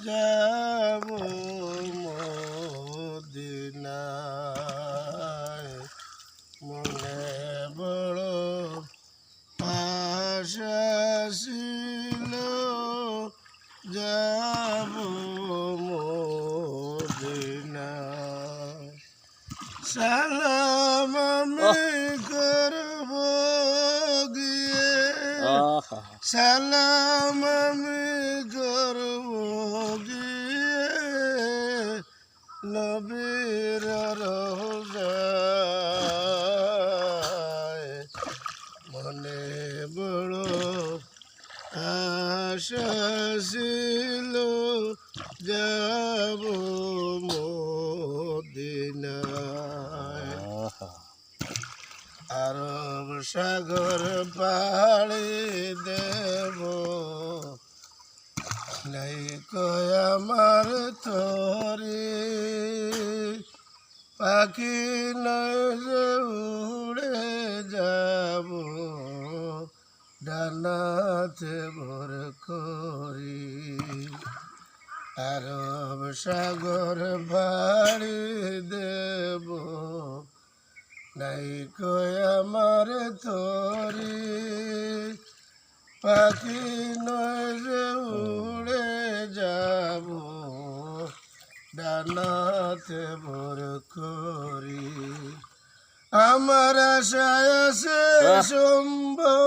যাব মদিনায় মনে বড় আশা ছিল যাব মদিনায় সালাম আমি করব গিয়ে সালাম আমি করব গিয়ে নবীর রওজায় মনে বড় আশা ছিল যাব মদিনায় আরব সাগর পাড়ি দেব নাই কয় আমার তরি পাখি নয় যে উড়ে যাব ডানাতে ভর করি আরব সাগর পাড়ি দেব নাই কয় আমার তরি পাখি নয় যে উড়ে যাব ডানাতে ভর করি আমার আশায় আছে সম্বল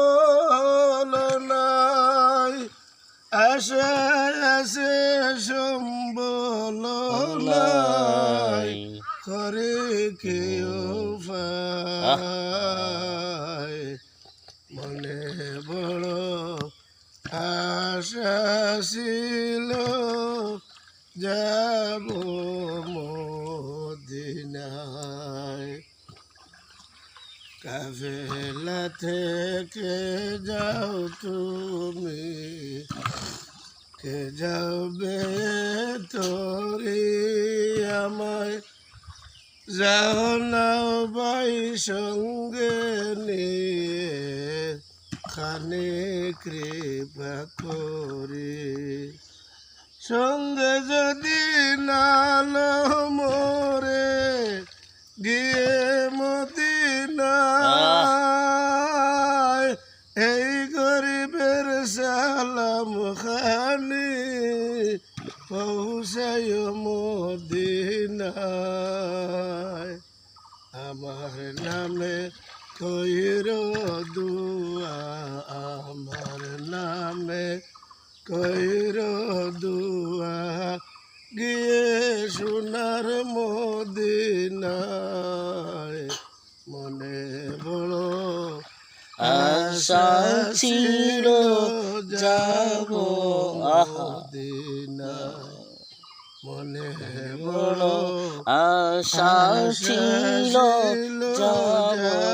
নাই আশায় আছে সম্বল নাই করে কেউ মনে বড় আশা ছিল যাব মদিনায় কাফেলা থেকে যাও তুমি কে যাবে তোরে আমায় যাও না ভাই সঙ্গে নিয়ে খানে কৃপা করে সঙ্গে যদি নাল মোরে গিয়ে মদিনায় এই গরিবের সালাম খানি পৌঁছায় মদিনায় আমার নামে কইর দুয়া আমার নামে কইর দুয়া গিয়ে সোনার মদিনায় মনে বড় আশা ছিল যাব মদিনায় মনে বড় আশা ছিল যাব